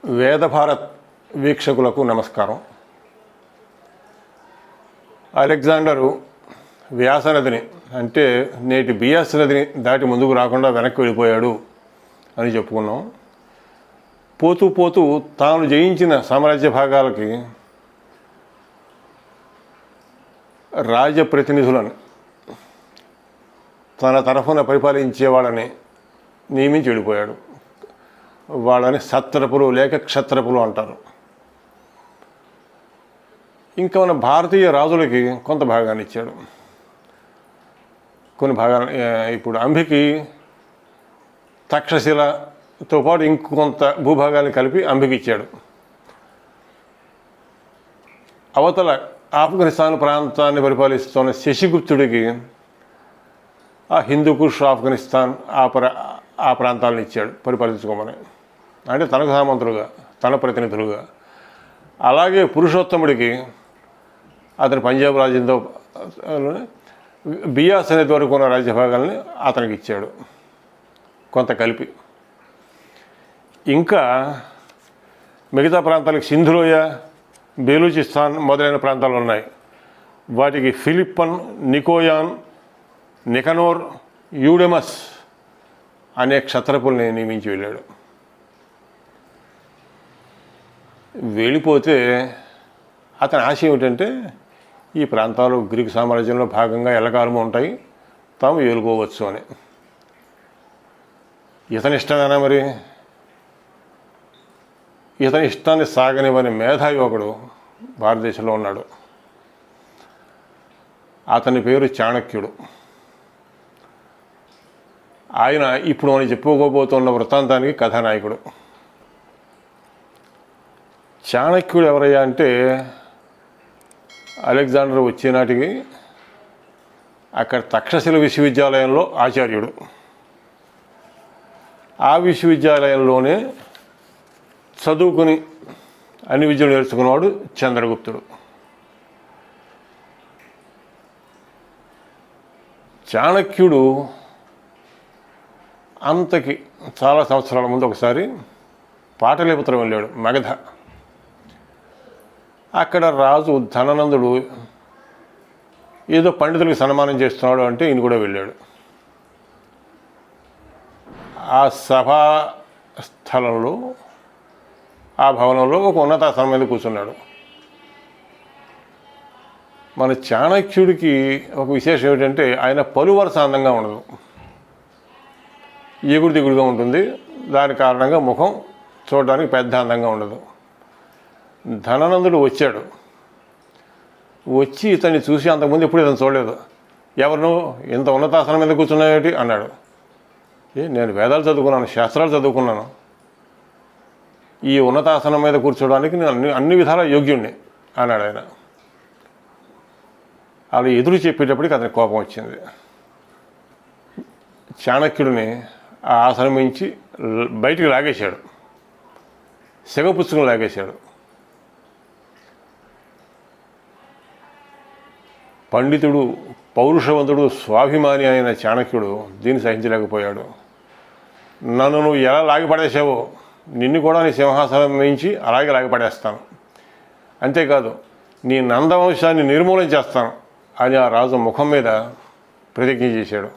వేద భారత్ వీక్షకులకు నమస్కారం. అలెగ్జాండరు వ్యాస నదిని అంటే నేటి బియాస్ నదిని దాటి ముందుకు రాకుండా వెనక్కి వెళ్ళిపోయాడు అని చెప్పుకున్నాం. పోతూ పోతూ తాను జయించిన సామ్రాజ్య భాగాలకి రాజప్రతినిధులను తన తరఫున పరిపాలించే వాళ్ళని నియమించి వెళ్ళిపోయాడు. వాళ్ళని సత్రపులు లేక క్షత్రపులు అంటారు. ఇంకా మన భారతీయ రాజులకి కొంత భాగాన్ని ఇచ్చాడు. కొన్ని భాగాలు ఇప్పుడు అంబికి తక్షశిలతో పాటు ఇంకొంత భూభాగాన్ని కలిపి అంబికి ఇచ్చాడు. అవతల ఆఫ్ఘనిస్తాన్ ప్రాంతాన్ని పరిపాలిస్తున్న శశిగుప్తుడికి ఆ హిందూకుష్ ఆఫ్ఘనిస్తాన్ ఆ ప్రాంతాలను ఇచ్చాడు పరిపాలించుకోమని, అంటే తనకు సామంతులుగా తన ప్రతినిధులుగా. అలాగే పురుషోత్తముడికి అతని పంజాబ్ రాజ్యంతో బియాస్ అనేది వరకు ఉన్న రాజ్య భాగాల్ని అతనికి ఇచ్చాడు కొంత కలిపి. ఇంకా మిగతా ప్రాంతాలకు సింధులోయ, బెలూచిస్తాన్ మొదలైన ప్రాంతాలు ఉన్నాయి. వాటికి ఫిలిప్పన్, నికోయాన్, నికనోర్, యూడెమస్ అనే క్షత్రపుల్ని నియమించి వెళ్ళాడు. వెళ్ళిపోతే అతని ఆశ ఏమిటంటే ఈ ప్రాంతాలు గ్రీకు సామ్రాజ్యంలో భాగంగా ఎల్లకాలము ఉంటాయి, తాము ఏలుకోవచ్చు అని. ఇతని ఇష్టమేనా మరి? ఇతని ఇష్టాన్ని సాగనివ్వని మేధావి ఒకడు భారతదేశంలో ఉన్నాడు. అతని పేరు చాణక్యుడు. ఆయన ఇప్పుడు మనం చెప్పుకోబోతున్న వృత్తాంతానికి కథానాయకుడు. చాణక్యుడు ఎవరయ్యా అంటే అలెగ్జాండర్ వచ్చే నాటికి అక్కడ తక్షశిల విశ్వవిద్యాలయంలో ఆచార్యుడు. ఆ విశ్వవిద్యాలయంలోనే చదువుకుని అన్ని విద్యలు నేర్చుకున్నవాడు చంద్రగుప్తుడు. చాణక్యుడు అంతకి చాలా సంవత్సరాల ముందు ఒకసారి పాటలీపుత్రం వెళ్ళాడు, మగధ. అక్కడ రాజు ధననందుడు ఏదో పండితులకి సన్మానం చేస్తున్నాడు అంటే ఈయన కూడా వెళ్ళాడు. ఆ సభా స్థలంలో, ఆ భవనంలో ఒక ఉన్నతాసనం మీద కూర్చున్నాడు. మన చాణక్యుడికి ఒక విశేషం ఏమిటంటే ఆయన పలువరస అందంగా ఉండదు, ఎగుడు దిగుడుగా ఉంటుంది. దాని కారణంగా ముఖం చూడడానికి పెద్ద అందంగా ఉండదు. ధననందుడు వచ్చాడు. వచ్చి ఇతన్ని చూసి అంతకుముందు ఎప్పుడు ఇతను చూడలేదు. ఎవరినో ఇంత ఉన్నతాసనం మీద కూర్చున్నాయేటి అన్నాడు. నేను వేదాలు చదువుకున్నాను, శాస్త్రాలు చదువుకున్నాను, ఈ ఉన్నతాసనం మీద కూర్చోడానికి నేను అన్ని విధాలా యోగ్యుణ్ణి అన్నాడు ఆయన. అలా ఎదురు చెప్పేటప్పటికి అతనికి కోపం వచ్చింది. చాణక్యుడిని ఆ ఆసనం నుంచి బయటికి లాగేశాడు, సిగపుచ్చుకుని లాగేశాడు. పండితుడు, పౌరుషవంతుడు, స్వాభిమాని అయిన చాణక్యుడు దీన్ని సహించలేకపోయాడు. నన్ను నువ్వు ఎలా లాగిపడేసావో నిన్ను కూడా నీ సింహాసనం నుంచి అలాగే లాగిపడేస్తాను, అంతేకాదు నీ నందవంశాన్ని నిర్మూలన చేస్తాను అని ఆ రాజు ముఖం మీద ప్రతిజ్ఞ చేశాడు.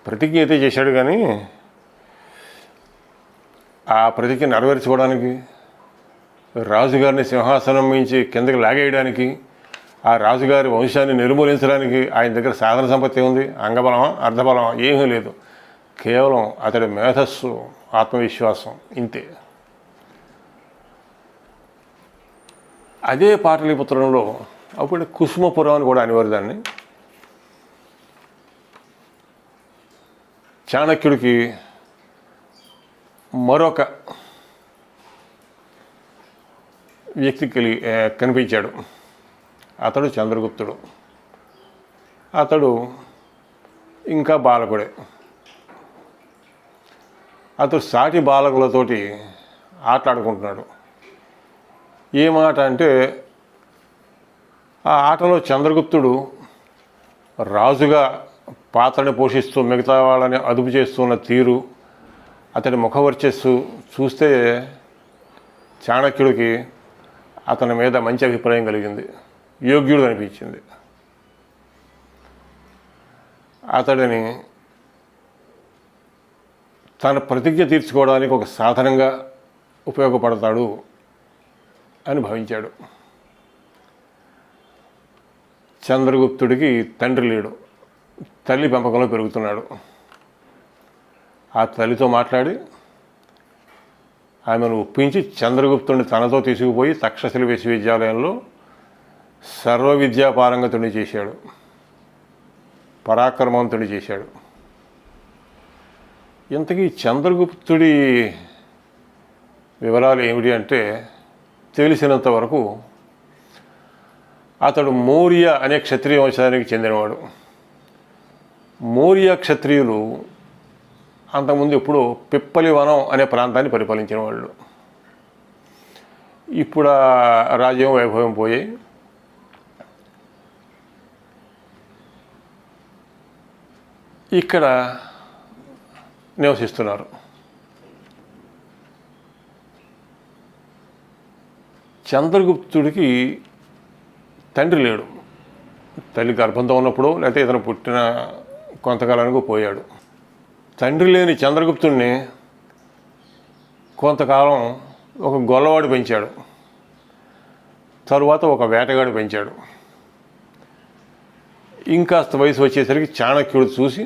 ప్రతిజ్ఞ అయితే చేశాడు, కానీ ఆ ప్రతిజ్ఞ నెరవేర్చుకోవడానికి, రాజుగారిని సింహాసనం మించి కిందకి లాగేయడానికి, ఆ రాజుగారి వంశాన్ని నిర్మూలించడానికి ఆయన దగ్గర సాధన సంపత్తి ఉంది, అంగబలమా అర్ధబలమా ఏమీ లేదు. కేవలం అతడి మేధస్సు, ఆత్మవిశ్వాసం, ఇంతే. అదే పాటలీపుత్రంలో అప్పుడు కుసుమపురం అని కూడా అనేవారు దాన్ని. చాణక్యుడికి మరొక వ్యక్తి కనిపించాడు. అతడు చంద్రగుప్తుడు. అతడు ఇంకా బాలకుడే. అతడు సాటి బాలకులతోటి ఆటలాడుకుంటున్నాడు. ఏ మాట అంటే ఆ ఆటలో చంద్రగుప్తుడు రాజుగా పాత్రని పోషిస్తూ మిగతా వాళ్ళని అదుపు చేస్తున్న తీరు, అతడి ముఖవర్చస్సు చూస్తే చాణక్యుడికి అతని మీద మంచి అభిప్రాయం కలిగింది, యోగ్యుడు అనిపించింది. అతడిని తన ప్రతిజ్ఞ తీర్చుకోవడానికి ఒక సాధనంగా ఉపయోగపడతాడు అని భావించాడు. చంద్రగుప్తుడికి తండ్రి లేడు, తల్లి పెంపకంలో పెరుగుతున్నాడు. ఆ తల్లితో మాట్లాడి ఆమెను ఒప్పించి చంద్రగుప్తుడిని తనతో తీసుకుపోయి తక్షశిల విశ్వవిద్యాలయంలో సర్వ విద్యాపారంగతుడిని చేశాడు, పరాక్రమవంతుడిని చేశాడు. ఇంతకీ చంద్రగుప్తుడి వివరాలు ఏమిటి అంటే, తెలిసినంత వరకు అతడు మౌర్య అనే క్షత్రియ వంశానికి చెందినవాడు. మౌర్య క్షత్రియులు అంతకుముందు ఎప్పుడూ పిప్పలివనం అనే ప్రాంతాన్ని పరిపాలించిన వాళ్ళు. ఇప్పుడు ఆ రాజ్యం వైభవం పోయి ఇక్కడ నివసిస్తున్నారు. చంద్రగుప్తుడికి తండ్రి లేడు. తల్లి గర్భంతో ఉన్నప్పుడు లేకపోతే ఇతను పుట్టిన కొంతకాలానికి పోయాడు. తండ్రి లేని చంద్రగుప్తుడిని కొంతకాలం ఒక గొల్లవాడు పెంచాడు, తరువాత ఒక వేటగాడు పెంచాడు. ఇంకాస్త వయసు వచ్చేసరికి చాణక్యుడు చూసి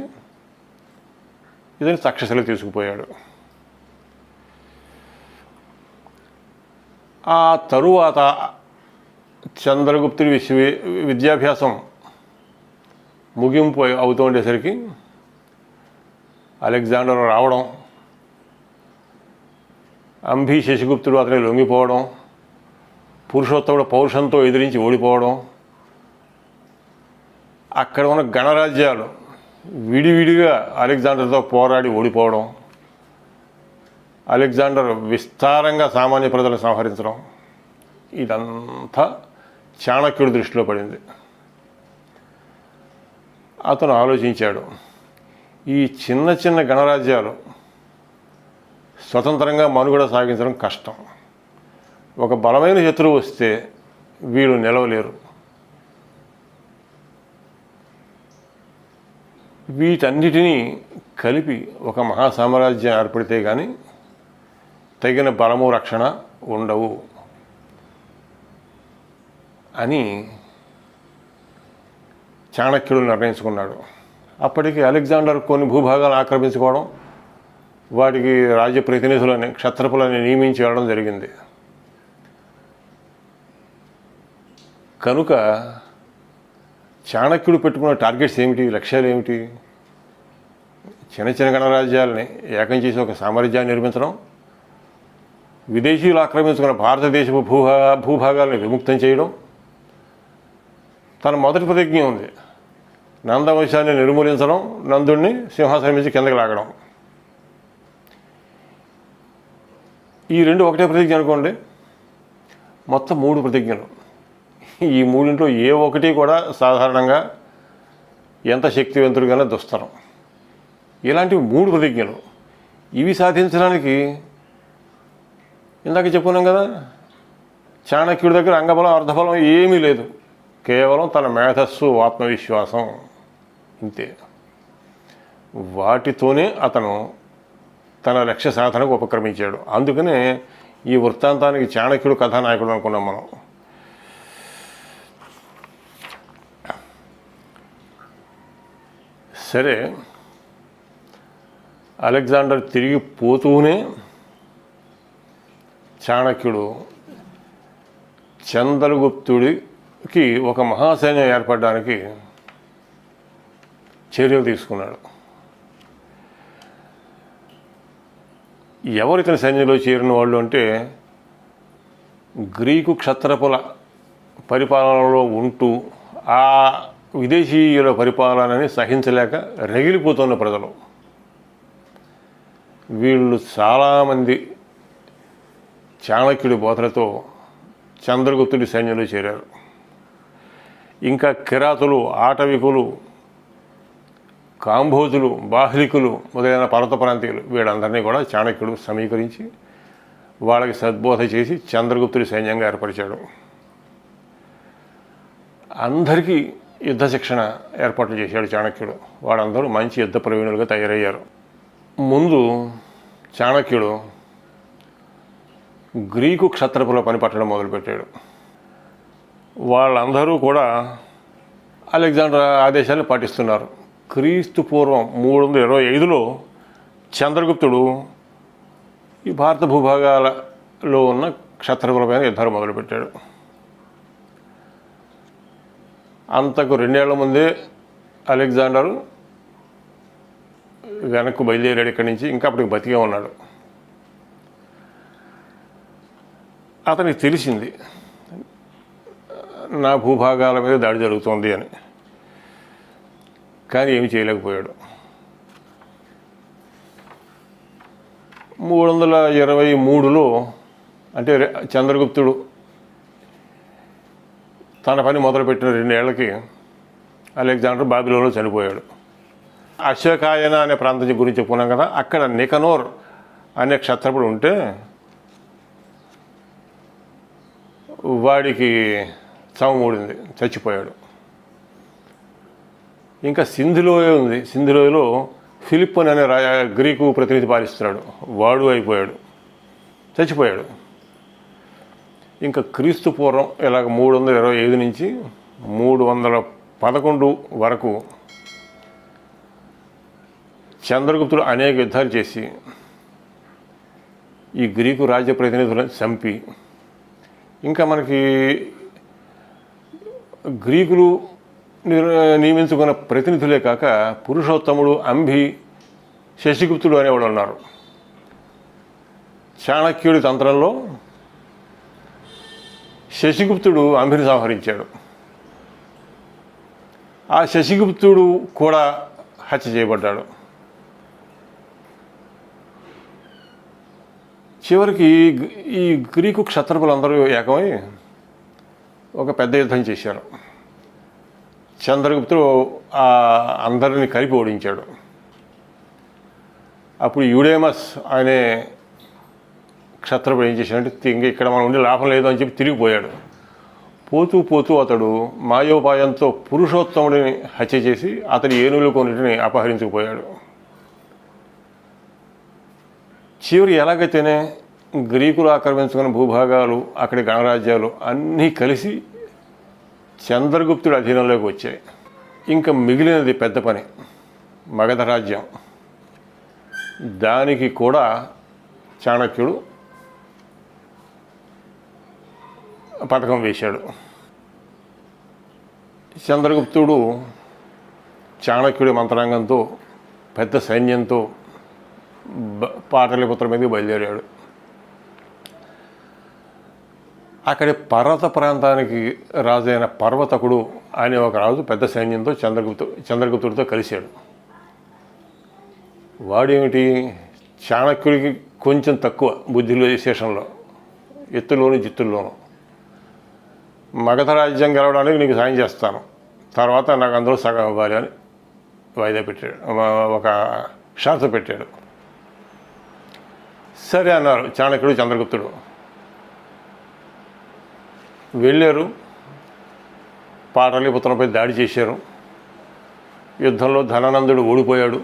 ఇతను తక్షశిల తీసుకుపోయాడు. ఆ తరువాత చంద్రగుప్తుడి విద్యాభ్యాసం ముగింపు అవుతూ ఉండేసరికి అలెగ్జాండర్ రావడం, అంబి శశిగుప్తుడు అతని లొంగిపోవడం, పురుషోత్తముడు పౌరుషంతో ఎదిరించి ఓడిపోవడం, అక్కడ ఉన్న గణరాజ్యాలు విడివిడిగా అలెగ్జాండర్తో పోరాడి ఓడిపోవడం, అలెగ్జాండర్ విస్తారంగా సామాన్య ప్రజలను సంహరించడం, ఇదంతా చాణక్యుడి దృష్టిలో పడింది. అతను ఆలోచించాడు, ఈ చిన్న చిన్న గణరాజ్యాలు స్వతంత్రంగా మనుగడ సాగించడం కష్టం. ఒక బలమైన శత్రువు వస్తే వీళ్ళు నిలవలేరు. వీటన్నిటినీ కలిపి ఒక మహాసామ్రాజ్యం ఏర్పడితే కానీ తగిన బలము రక్షణ ఉండవు అని చాణక్యుడు నిర్ణయించుకున్నాడు. అప్పటికి అలెగ్జాండర్ కొన్ని భూభాగాలు ఆక్రమించుకోవడం, వాటికి రాజ్య ప్రతినిధులని క్షత్రపులని నియమించి వెళ్ళడం జరిగింది. కనుక చాణక్యుడు పెట్టుకున్న టార్గెట్స్ ఏమిటి, లక్ష్యాలు ఏమిటి? చిన్న చిన్న గణరాజ్యాలని ఏకం చేసి ఒక సామ్రాజ్యాన్ని నిర్మించడం, విదేశీయులు ఆక్రమించుకున్న భారతదేశపు భూభాగాలను విముక్తం చేయడం. తన మొదటి ప్రతిజ్ఞ ఉంది, నందవంశాన్ని నిర్మూలించడం, నందుడిని సింహాసనం నుంచి కిందకి లాగడం. ఈ రెండు ఒకటే ప్రతిజ్ఞ అనుకోండి, మొత్తం 3 ప్రతిజ్ఞలు. ఈ మూడింట్లో ఏ ఒకటి కూడా సాధారణంగా ఎంత శక్తివంతుడిగానే దుస్తరం. ఇలాంటివి 3 ప్రతిజ్ఞలు. ఇవి సాధించడానికి ఇందాక చెప్పుకున్నాం కదా, చాణక్యుడి దగ్గర అంగబలం అర్ధబలం ఏమీ లేదు, కేవలం తన మేధస్సు, ఆత్మవిశ్వాసం, ఇంతే. వాటితోనే అతను తన లక్ష్య సాధనకు ఉపక్రమించాడు. అందుకనే ఈ వృత్తాంతానికి చాణక్యుడు కథానాయకుడు అనుకున్నాం మనం. సరే, అలెగ్జాండర్ తిరిగి పోతూనే చాణక్యుడు చంద్రగుప్తుడికి ఒక మహాసైన్యం ఏర్పడడానికి చర్యలు తీసుకున్నాడు. ఎవరు ఇతని సైన్యంలో చేరిన వాళ్ళు అంటే, గ్రీకు క్షత్రపుల పరిపాలనలో ఉంటూ ఆ విదేశీయుల పరిపాలనని సహించలేక రగిలిపోతున్న ప్రజలు. వీళ్ళు చాలామంది చాణక్యుడి బోధలతో చంద్రగుప్తుడి సైన్యంలో చేరారు. ఇంకా కిరాతులు, ఆటవికులు, కాంబోజులు, బాహ్లికులు మొదలైన పర్వత ప్రాంతీయులు వీళ్ళందరినీ కూడా చాణక్యుడు సమీకరించి వాళ్ళకి సద్బోధ చేసి చంద్రగుప్తుడి సైన్యంగా ఏర్పరిచాడు. అందరికీ యుద్ధ శిక్షణ ఏర్పాట్లు చేశాడు చాణక్యుడు. వాళ్ళందరూ మంచి యుద్ధ ప్రవీణులుగా తయారయ్యారు. ముందు చాణక్యుడు గ్రీకు క్షత్రపుల పని పట్టడం మొదలుపెట్టాడు. వాళ్ళందరూ కూడా అలెగ్జాండర్ ఆదేశాలను పాటిస్తున్నారు. క్రీస్తు పూర్వం 325లో చంద్రగుప్తుడు ఈ భారత భూభాగాలలో ఉన్న క్షత్రపులపైన యుద్ధాలు మొదలుపెట్టాడు. అంతకు 2 ఏళ్ల ముందే అలెగ్జాండరు వెనక్కు బయలుదేరాడు ఇక్కడి నుంచి. ఇంకా అప్పటికి బతికే ఉన్నాడు. అతనికి తెలిసింది నా భూభాగాల మీద దాడి జరుగుతోంది అని. కానీ ఏమి చేయలేకపోయాడు. 323లో అంటే చంద్రగుప్తుడు తన పని మొదలుపెట్టిన 2 ఏళ్లకి అలెగ్జాండర్ బాబిలోన్లో చనిపోయాడు. అశోకాయన అనే ప్రాంతం గురించి చెప్పుకున్నాం కదా. అక్కడ నికనోర్ అనే క్షత్రపుడు ఉంటే వాడికి చమమూడింది, చచ్చిపోయాడు. ఇంకా సింధులోయ ఉంది. సింధులోయలో ఫిలిప్ అనే గ్రీకు ప్రతినిధి పాలిస్తున్నాడు. వాడు అయిపోయాడు, చచ్చిపోయాడు. ఇంకా క్రీస్తు పూర్వం ఇలాగ 325 నుంచి 311 వరకు చంద్రగుప్తుడు అనేక యుద్ధాలు చేసి ఈ గ్రీకు రాజ్య ప్రతినిధులను చంపి, ఇంకా మనకి గ్రీకులు నియమించుకున్న ప్రతినిధులే కాక పురుషోత్తముడు, అంబి, శశిగుప్తుడు అనేవాడు ఉన్నారు. చాణక్యుడి తంత్రంలో శశిగుప్తుడు అంబిని సంహరించాడు. ఆ శశిగుప్తుడు కూడా హత్య చేయబడ్డాడు. చివరికి ఈ గ్రీకు క్షత్రపులందరూ ఏకమై ఒక పెద్ద యుద్ధం చేశారు. చంద్రగుప్తుడు అందరిని కలిపి ఓడించాడు. అప్పుడు యూడేమస్ అనే క్షత్రపుడు ఏం చేశాడంటే, ఇంక ఇక్కడ మనం ఉండి లాభం లేదు అని చెప్పి తిరిగిపోయాడు. పోతూ పోతూ అతడు మాయోపాయంతో పురుషోత్తముడిని హత్య చేసి అతని ఏనుగులు కొన్నిటిని అపహరించుకుపోయాడు. చివరి ఎలాగైతేనే గ్రీకులు ఆక్రమించుకున్న భూభాగాలు, అక్కడి గణరాజ్యాలు అన్నీ కలిసి చంద్రగుప్తుడి అధీనంలోకి వచ్చాయి. ఇంకా మిగిలినది పెద్ద పని, మగధ రాజ్యం. దానికి కూడా చాణక్యుడు పథకం వేశాడు. చంద్రగుప్తుడు చాణక్యుడి మంత్రాంగంతో పెద్ద సైన్యంతో పాటలీపుత్రం మీదకి బయలుదేరాడు. అక్కడి పర్వత ప్రాంతానికి రాజైన పర్వతకుడు అనే ఒక రాజు పెద్ద సైన్యంతో చంద్రగుప్తుడితో కలిశాడు. వాడేమిటి, చాణక్యుడికి కొంచెం తక్కువ బుద్ధిలో విశేషంలో, ఎత్తులోను జిత్తుల్లోను. మగధ రాజ్యం గెలవడానికి నీకు సాయం చేస్తాను, తర్వాత నాకు అందులో సగం ఇవ్వాలి అని వాయిదా పెట్టాడు, ఒక షరతు పెట్టాడు. సరే అన్నారు చాణక్యుడు, చంద్రగుప్తుడు. వెళ్ళారు, పాటలీపుత్రంపై దాడి చేశారు. యుద్ధంలో ధనానందుడు ఓడిపోయాడు.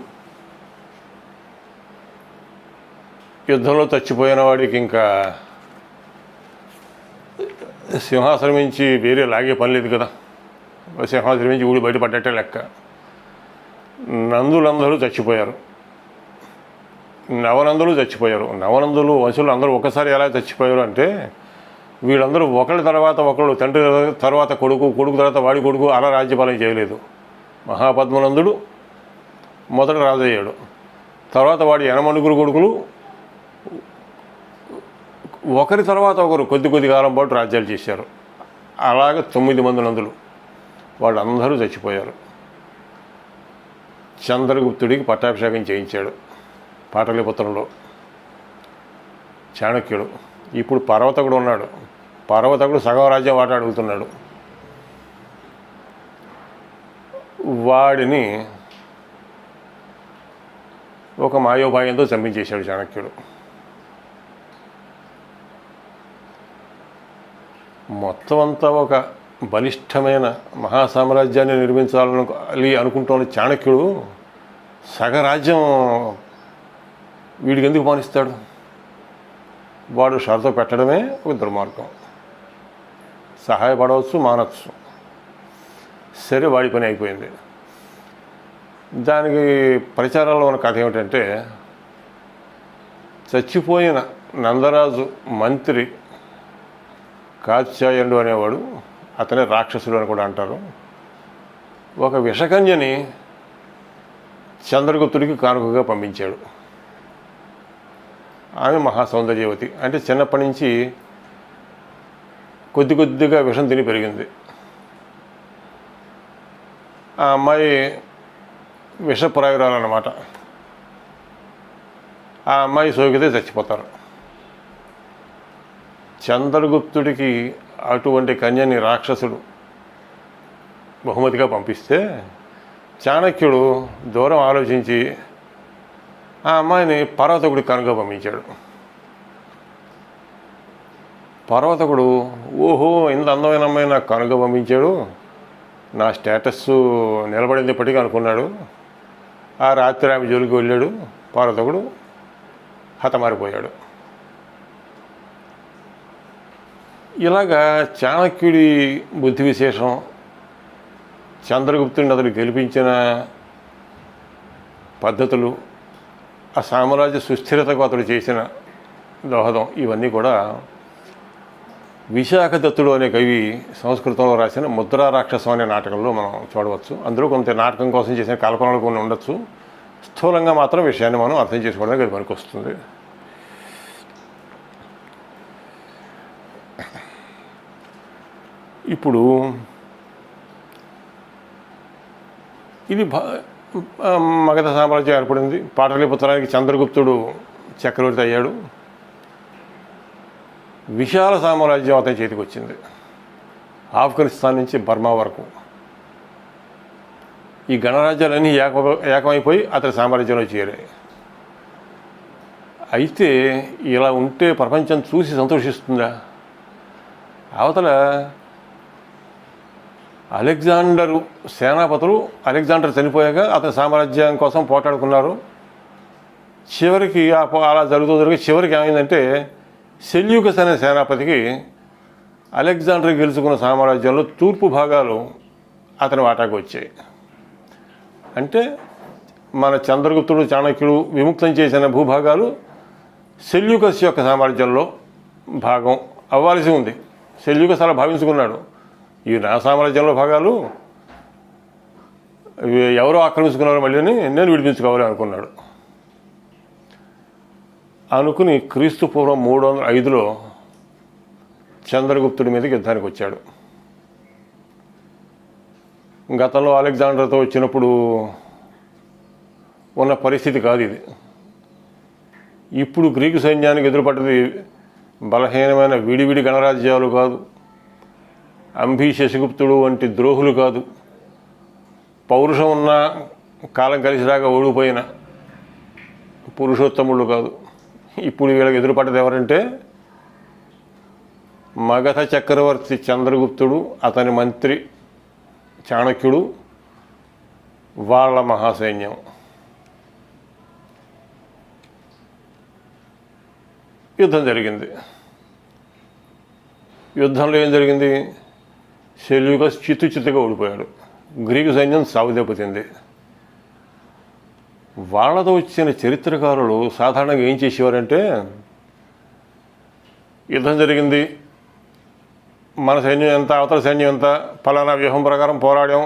యుద్ధంలో చచ్చిపోయిన వాడికి ఇంకా సింహాసనం నుంచి వేరే లాగే పని లేదు కదా. సింహాసనం నుంచి ఊడి బయటపడ్డట్టే లెక్క. నందులందరూ చచ్చిపోయారు, నవనందులు చచ్చిపోయారు. నవనందులు వంశులు అందరూ ఒకసారి ఎలా చచ్చిపోయారు అంటే, వీళ్ళందరూ ఒకళ్ళ తర్వాత ఒకళ్ళు, తండ్రి తర్వాత కొడుకు, కొడుకు తర్వాత వాడి కొడుకు, అలా రాజ్యపాలన చేయలేదు. మహాపద్మనందుడు మొదట రాజు అయ్యాడు. తర్వాత వాడి 8 కొడుకులు ఒకరి తర్వాత ఒకరు కొద్ది కాలం పాటు రాజ్యాలు చేశారు. అలాగే 9 మంది నందులు, వాళ్ళందరూ చచ్చిపోయారు. చంద్రగుప్తుడికి పట్టాభిషేకం చేయించాడు పాటలీపుత్రంలో చాణక్యుడు. ఇప్పుడు పర్వతకుడు ఉన్నాడు. పర్వతకుడు సగం రాజ్యం వాట అడుగుతున్నాడు. వాడిని ఒక మాయోపాయంతో చంపించేశాడు చాణక్యుడు. మొత్తం అంతా ఒక బలిష్టమైన మహాసామ్రాజ్యాన్ని నిర్మించాలని అనుకుంటున్న చాణక్యుడు సగరాజ్యం వీడికి ఎందుకు పాలిస్తాడు? వాడు షరతు పెట్టడమే ఒక దుర్మార్గం. సహాయపడవచ్చు, మానవచ్చు. సరే, వాడి పని అయిపోయింది. దానికి ప్రచారంలో ఉన్న కథ ఏమిటంటే, చచ్చిపోయిన నందరాజు మంత్రి కాత్యాయనుడు అనేవాడు, అతనే రాక్షసుడు అని కూడా అంటారు, ఒక విషకన్యని చంద్రగుప్తుడికి కానుకగా పంపించాడు. ఆమె మహాసౌందర్యవతి. అంటే చిన్నప్పటి నుంచి కొద్ది కొద్దిగా విషం తిని పెరిగింది. ఆ అమ్మాయి విషప్రాయురాలన్నమాట. ఆ అమ్మాయి సోకితే చచ్చిపోతారు. చంద్రగుప్తుడికి అటువంటి కన్యని రాక్షసుడు బహుమతిగా పంపిస్తే చాణక్యుడు దూరం ఆలోచించి ఆ అమ్మాయిని పర్వతకుడికి కనుక పంపించాడు. పర్వతకుడు, ఓహో, ఇంత అందమైన అమ్మాయి నాకు కనుక పంపించాడు, నా స్టేటస్ నిలబడింది ఇప్పటికీ అనుకున్నాడు. ఆ రాత్రి ఆమె జోలికి వెళ్ళాడు. పర్వతకుడు హతమారిపోయాడు. ఇలాగా చాణక్యుడి బుద్ధి విశేషం, చంద్రగుప్తుడిని అతడు గెలిపించిన పద్ధతులు, ఆ సామ్రాజ్య సుస్థిరతకు అతడు చేసిన దోహదం, ఇవన్నీ కూడా విశాఖ దత్తుడు అనే కవి సంస్కృతంలో రాసిన ముద్రా రాక్షసం అనే నాటకంలో మనం చూడవచ్చు. అందులో కొంత నాటకం కోసం చేసిన కల్పనలు కొన్ని ఉండొచ్చు. స్థూలంగా మాత్రం విషయాన్ని మనం అర్థం చేసుకోవడానికి అది పనికొస్తుంది. ఇప్పుడు ఇది మగధ సామ్రాజ్యం ఏర్పడింది. పాటలీపుత్రానికి చంద్రగుప్తుడు చక్రవర్తి అయ్యాడు. విశాల సామ్రాజ్యం అతని చేతికి వచ్చింది. ఆఫ్ఘనిస్తాన్ నుంచి బర్మా వరకు ఈ గణరాజ్యాలన్నీ ఏకమైపోయి అతని సామ్రాజ్యంలో చేరాయి. అయితే ఇలా ఉంటే ప్రపంచం చూసి సంతోషిస్తుందా? అవతల అలెగ్జాండరు సేనాపతులు అలెగ్జాండర్ చనిపోయాక అతని సామ్రాజ్యం కోసం పోటాడుకున్నారు. చివరికి అలా జరుగుతూ చివరికి ఏమైందంటే, సెల్యూకస్ అనే సేనాపతికి అలెగ్జాండర్ గెలుచుకున్న సామ్రాజ్యంలో తూర్పు భాగాలు అతని వాటాకు వచ్చాయి. అంటే మన చంద్రగుప్తుడు చాణక్యుడు విముక్తం చేసిన భూభాగాలు సెల్యూకస్ యొక్క సామ్రాజ్యంలో భాగం అవ్వాల్సి ఉంది. సెల్యూకస్ అలా భావించుకున్నాడు, ఇవి నా సామ్రాజ్యంలో భాగాలు ఎవరో ఆక్రమించుకున్నారో మళ్ళీ నేను విడిపించుకోవాలి అనుకున్నాడు. అనుకుని క్రీస్తు పూర్వం 305లో చంద్రగుప్తుడి మీదకి యుద్ధానికి వచ్చాడు. గతంలో అలెగ్జాండర్తో వచ్చినప్పుడు ఉన్న పరిస్థితి కాదు ఇది. ఇప్పుడు గ్రీకు సైన్యానికి ఎదురుపడ్డది బలహీనమైన విడివిడి గణరాజ్యాలు కాదు, అంబీ శశిగుప్తుడు వంటి ద్రోహులు కాదు, పౌరుషం ఉన్న కాలం కలిసి రాగా ఓడిపోయిన పురుషోత్తముళ్ళు కాదు. ఇప్పుడు వీళ్ళకి ఎదురుపడ్డది ఎవరంటే మగధ చక్రవర్తి చంద్రగుప్తుడు, అతని మంత్రి చాణక్యుడు, వాళ్ళ మహాసైన్యం. యుద్ధం జరిగింది. యుద్ధంలో ఏం జరిగింది? సెల్యూకస్ చిత్తుగా ఓడిపోయాడు. గ్రీకు సైన్యం సాగు దెబ్బతింది. వాళ్ళతో వచ్చిన చరిత్రకారులు సాధారణంగా ఏం చేసేవారంటే, యుద్ధం జరిగింది, మన సైన్యం ఎంత, అవతల సైన్యం ఎంత, ఫలానా వ్యూహం ప్రకారం పోరాడాం,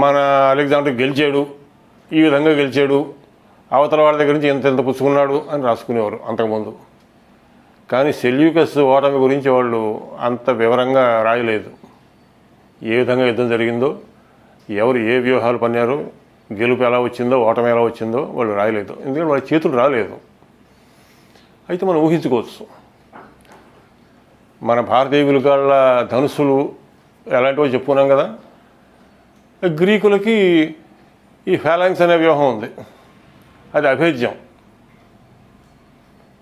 మన అలెగ్జాండర్ గెలిచాడు, ఈ విధంగా గెలిచాడు, అవతల వాళ్ళ దగ్గర నుంచి ఎంత పుచ్చుకున్నాడు అని రాసుకునేవారు అంతకుముందు. కానీ సెల్యూకస్ ఓటమి గురించి వాళ్ళు అంత వివరంగా రాయలేదు. ఏ విధంగా యుద్ధం జరిగిందో, ఎవరు ఏ వ్యూహాలు పన్నారో, గెలుపు ఎలా వచ్చిందో, ఓటమి ఎలా వచ్చిందో వాళ్ళు రాయలేదు. ఎందుకంటే వాళ్ళ చేతులు రాలేదు. అయితే మనం ఊహించుకోవచ్చు, మన భారతీయ విలుగాళ్ళ ధనుసులు ఎలాంటివో చెప్పుకున్నాం కదా. గ్రీకులకి ఈ ఫాలాంక్స్ అనే వ్యూహం ఉంది. అది అభేద్యం.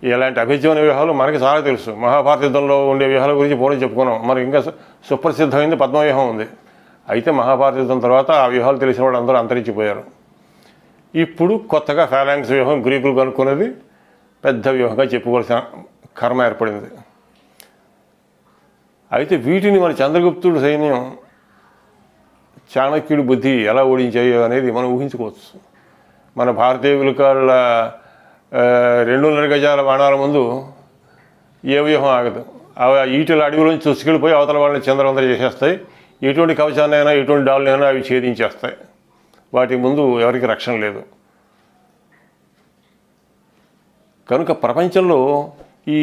ఇలాంటి అభేద్యమైన వ్యూహాలు మనకి చాలా తెలుసు. మహాభారత యుద్ధంలో ఉండే వ్యూహాల గురించి పూర్వం చెప్పుకున్నాం. మనకి ఇంకా సుప్రసిద్ధమైంది పద్మవ్యూహం ఉంది. అయితే మహాభారత యుద్ధం తర్వాత ఆ వ్యూహాలు తెలిసిన వాళ్ళు అందరూ అంతరించిపోయారు. ఇప్పుడు కొత్తగా ఫాలాంక్స్ వ్యూహం గ్రీకులు కనుక్కున్నది పెద్ద వ్యూహంగా చెప్పుకోవాల్సిన కర్మ ఏర్పడింది. అయితే వీటిని మన చంద్రగుప్తుడు సైన్యం చాణక్యుడి బుద్ధి ఎలా ఓడించాయో అనేది మనం ఊహించుకోవచ్చు. మన భారతీయ విలుకాళ్ళ 2.5 గజాల బాణాల ముందు ఏ వ్యూహం ఆగదు. అవి ఈటల అడవిలోంచి చూసుకెళ్ళిపోయి అవతల వాళ్ళని చంద్రవందర చేసేస్తాయి. ఎటువంటి కవచాన్నైనా ఎటువంటి డాళ్ళనైనా అవి ఛేదించేస్తాయి. వాటి ముందు ఎవరికి రక్షణ లేదు. కనుక ప్రపంచంలో ఈ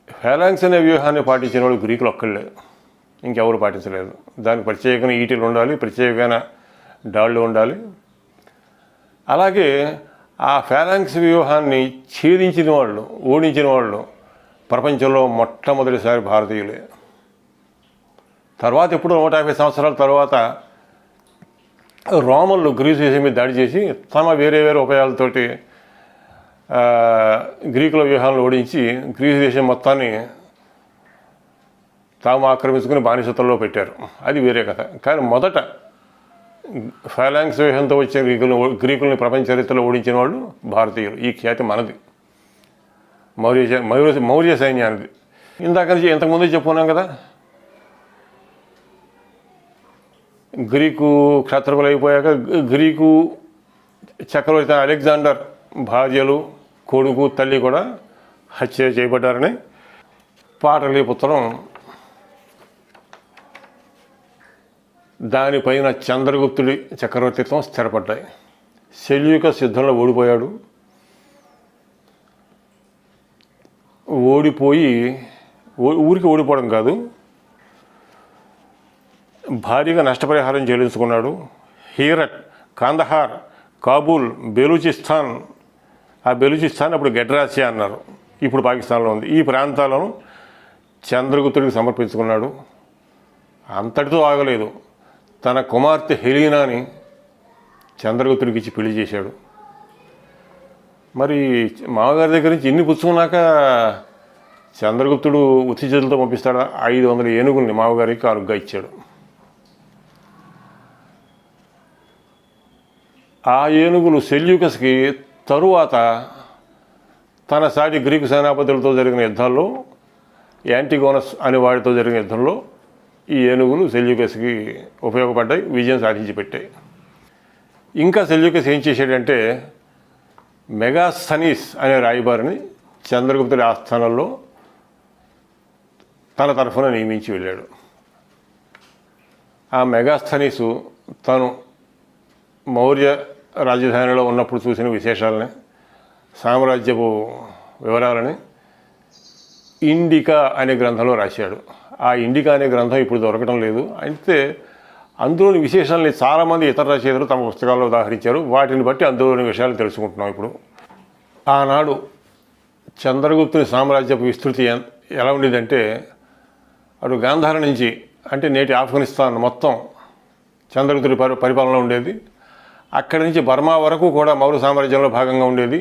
ఫాలాంక్స్ అనే వ్యూహాన్ని పాటించిన వాళ్ళు గ్రీకులు ఒక్కళ్ళే, ఇంకెవరు పాటించలేదు. దానికి ప్రత్యేకమైన ఈటలు ఉండాలి, ప్రత్యేకమైన డాళ్ళు ఉండాలి. అలాగే ఆ ఫాలాంక్స్ వ్యూహాన్ని ఛేదించిన వాళ్ళు, ఓడించిన వాళ్ళు ప్రపంచంలో మొట్టమొదటిసారి భారతీయులే. తర్వాత ఎప్పుడో 150 సంవత్సరాల తర్వాత రోమన్లు గ్రీసు దేశం మీద దాడి చేసి తమ వేరే వేరే ఉపాయాలతోటి గ్రీకుల వ్యూహాలను ఓడించి గ్రీసు దేశం మొత్తాన్ని తాము ఆక్రమించుకుని బానిసత్వంలో పెట్టారు. అది వేరే కథ. కానీ మొదట ఫాలాంక్స్ వ్యూహంతో వచ్చిన గ్రీకుల్ని ప్రపంచ చరిత్రలో ఓడించిన వాళ్ళు భారతీయులు. ఈ ఖ్యాతి మనది, మౌర్య సైన్యానిది. ఇందాక నుంచి ఇంతకుముందు చెప్పుకున్నాం కదా, గ్రీకు క్షత్రకులు అయిపోయాక గ్రీకు చక్రవర్తి అలెగ్జాండర్ భార్యలు, కొడుకు, తల్లి కూడా హత్య చేయబడ్డారని పాటలీపుత్రం దానిపైన చంద్రగుప్తుడి చక్రవర్తిత్వం స్థిరపడ్డాయి. సెల్యూకస్ యుద్ధంలో ఓడిపోయాడు. ఊరికి ఓడిపోవడం కాదు, భారీగా నష్టపరిహారం చెల్లించుకున్నాడు. హీరట్, కాందహార్, కాబూల్, బెలూచిస్తాన్, ఆ బెలూచిస్తాన్ అప్పుడు గెడ్రాసియా అన్నారు, ఇప్పుడు పాకిస్తాన్లో ఉంది, ఈ ప్రాంతాలను చంద్రగుప్తుడికి సమర్పించుకున్నాడు. అంతటితో ఆగలేదు. తన కుమార్తె హెలీనాని చంద్రగుప్తుడికి ఇచ్చి పెళ్లి చేశాడు. మరి మామగారి దగ్గర నుంచి ఇన్ని పుచ్చుకున్నాక చంద్రగుప్తుడు ఉత్తి చేతులతో పంపిస్తాడా? 500 ఏనుగుల్ని మామగారికి కానుగ్గా ఇచ్చాడు. ఆ ఏనుగులు సెల్యూకస్కి తరువాత తన సాటి గ్రీకు సేనాపతులతో జరిగిన యుద్ధాల్లో, యాంటిగోనస్ అనే వాడితో జరిగిన యుద్ధంలో ఈ ఏనుగులు సెల్యూకస్కి ఉపయోగపడ్డాయి, విజయం సాధించి పెట్టాయి. ఇంకా సెల్యూకస్ ఏం చేశాడంటే మెగాస్థనీస్ అనే రాయబారిని చంద్రగుప్తుడి ఆస్థానంలో తన తరఫున నియమించి వెళ్ళాడు. ఆ మెగాస్థనీసు తను మౌర్య రాజధానిలో ఉన్నప్పుడు చూసిన విశేషాలని, సామ్రాజ్యపు వివరాలని ఇండికా అనే గ్రంథంలో రాశాడు. ఆ ఇండికా అనే గ్రంథం ఇప్పుడు దొరకడం లేదు. అయితే అందులోని విశేషాలని చాలామంది ఇతర రచయితలు తమ పుస్తకాల్లో ఉదాహరించారు. వాటిని బట్టి అందులోని విషయాలు తెలుసుకుంటున్నాం. ఇప్పుడు ఆనాడు చంద్రగుప్తుని సామ్రాజ్యపు విస్తృతి ఎలా ఉండేదంటే, అటు గాంధార నుంచి అంటే నేటి ఆఫ్ఘనిస్తాన్ మొత్తం చంద్రగుప్తుడి పరిపాలన ఉండేది. అక్కడి నుంచి బర్మా వరకు కూడా మౌర్య సామ్రాజ్యంలో భాగంగా ఉండేది.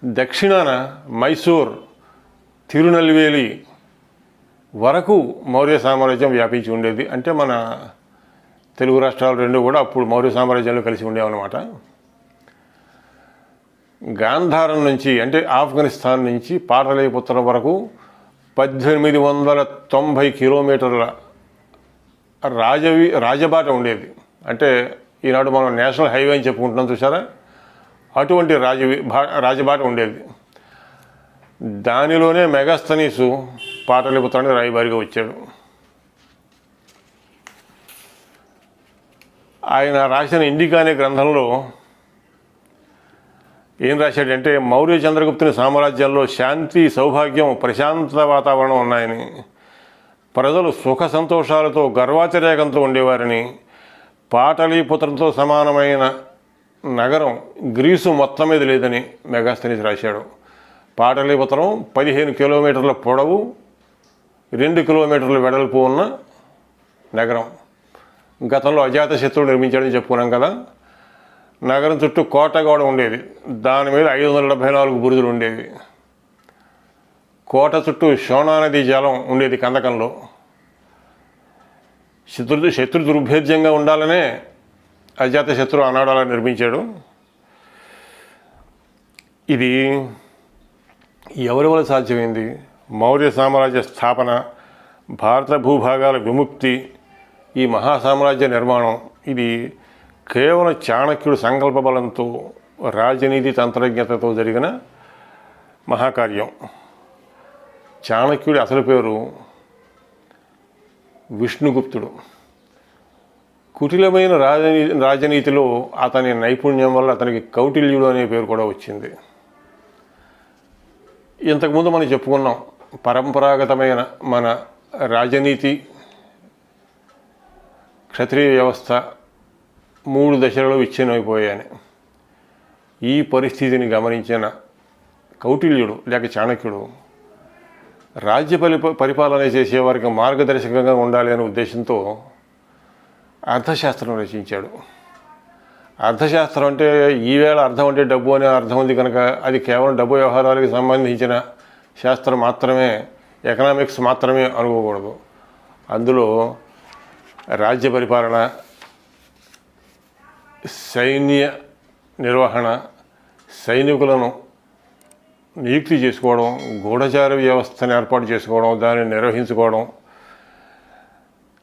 దక్షిణాన మైసూర్, తిరునెల్వేలి వరకు మౌర్య సామ్రాజ్యం వ్యాపించి ఉండేది. అంటే మన తెలుగు రాష్ట్రాలు రెండు కూడా అప్పుడు మౌర్య సామ్రాజ్యంలో కలిసి ఉండేవన్నమాట. గాంధారం నుంచి అంటే ఆఫ్ఘనిస్తాన్ నుంచి పాటలీపుత్రం వరకు 1890 కిలోమీటర్ల రాజబాట ఉండేది. అంటే ఈనాడు మనం నేషనల్ హైవే అని చెప్పుకుంటున్నాం చూసారా, అటువంటి రాజబాట ఉండేది. దానిలోనే మెగాస్థనీసు పాటలీపుత్రానికి రాయబారిగా వచ్చాడు. ఆయన రాసిన ఇండికా అనే గ్రంథంలో ఏం రాశాడంటే, మౌర్య చంద్రగుప్తుని సామ్రాజ్యంలో శాంతి, సౌభాగ్యం, ప్రశాంత వాతావరణం ఉన్నాయని, ప్రజలు సుఖ సంతోషాలతో గర్వాతిరేకంతో ఉండేవారని, పాటలీపుత్రంతో సమానమైన నగరం గ్రీసు మొత్తం మీద లేదని మెగాస్థనీస్ రాశాడు. పాటలీపుత్రం 15 కిలోమీటర్ల పొడవు, 2 కిలోమీటర్ల వెడల్పు ఉన్న నగరం. గతంలో అజాతశత్రువు నిర్మించాడని చెప్పుకున్నాం కదా. నగరం చుట్టూ కోట కూడా ఉండేది. దాని మీద 574 బురుజులు ఉండేవి. కోట చుట్టూ శోణా నది జలం ఉండేది కందకంలో. శత్రు దుర్భేద్యంగా ఉండాలనే అజాతశత్రు ఆనాడు అలా నిర్మించాడు. ఇది ఎవరి వల్ల సాధ్యమైంది? మౌర్య సామ్రాజ్య స్థాపన, భారత భూభాగాల విముక్తి, ఈ మహాసామ్రాజ్య నిర్మాణం ఇది కేవలం చాణక్యుడు సంకల్ప బలంతో, రాజనీతి తంత్రజ్ఞతతో జరిగిన మహాకార్యం. చాణక్యుడి అసలు పేరు విష్ణుగుప్తుడు. కుటిలమైన రాజనీతిలో అతని నైపుణ్యం వల్ల అతనికి కౌటిల్యుడు అనే పేరు కూడా వచ్చింది. ఇంతకుముందు మనం చెప్పుకున్నాం, పరంపరాగతమైన మన రాజనీతి, క్షత్రియ వ్యవస్థ 3 దశలలో విచ్ఛిన్నమైపోయాయని. ఈ పరిస్థితిని గమనించిన కౌటిల్యుడు లేక చాణక్యుడు రాజ్య పరిపాలన చేసేవారికి మార్గదర్శకంగా ఉండాలి అనే ఉద్దేశంతో అర్థశాస్త్రం రచించాడు. అర్థశాస్త్రం అంటే ఈవేళ అర్థం అంటే డబ్బు అనే అర్థం ఉంది కనుక అది కేవలం డబ్బు వ్యవహారాలకు సంబంధించిన శాస్త్రం మాత్రమే, ఎకనామిక్స్ మాత్రమే అనుకోకూడదు. అందులో రాజ్య పరిపాలన, సైన్య నిర్వహణ, సైనికులను నియుక్తి చేసుకోవడం, గూఢచార వ్యవస్థను ఏర్పాటు చేసుకోవడం, దాన్ని నిర్వహించుకోవడం,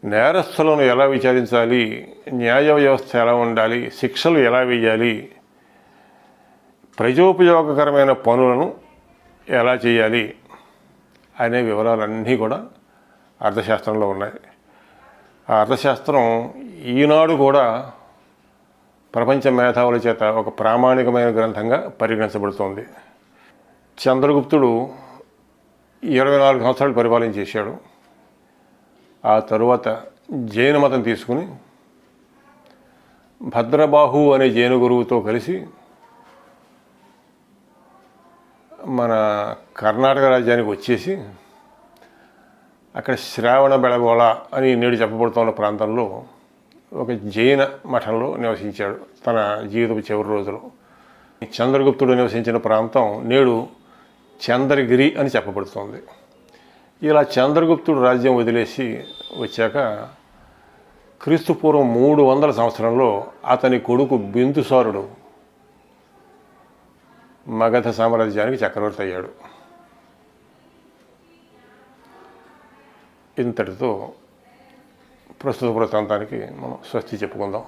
నేరస్తులను ఎలా విచారించాలి, న్యాయ వ్యవస్థ ఎలా ఉండాలి, శిక్షలు ఎలా వేయాలి, ప్రజోపయోగకరమైన పనులను ఎలా చేయాలి అనే వివరాలన్నీ కూడా అర్థశాస్త్రంలో ఉన్నాయి. ఆ అర్థశాస్త్రం ఈనాడు కూడా ప్రపంచ మేధావుల చేత ఒక ప్రామాణికమైన గ్రంథంగా పరిగణించబడుతోంది. చంద్రగుప్తుడు 24 సంవత్సరాలు పరిపాలన చేశాడు. ఆ తరువాత జైన మతం తీసుకుని భద్రబాహు అనే జైన గురువుతో కలిసి మన కర్ణాటక రాజ్యానికి వచ్చేసి అక్కడ శ్రావణ బెళగోళ అని నేడు చెప్పబడుతున్న ప్రాంతంలో ఒక జైన మఠంలో నివసించాడు తన జీవితపు చివరి రోజులు. చంద్రగుప్తుడు నివసించిన ప్రాంతం నేడు చంద్రగిరి అని చెప్పబడుతోంది. ఇలా చంద్రగుప్తుడు రాజ్యం వదిలేసి వచ్చాక క్రీస్తుపూర్వం 300 సంవత్సరంలో అతని కొడుకు బిందుసారుడు మగధ సామ్రాజ్యానికి చక్రవర్తి అయ్యాడు. ఇంతటితో ప్రస్తుత వృత్తాంతానికి మనం స్వస్తి చెప్పుకుందాం.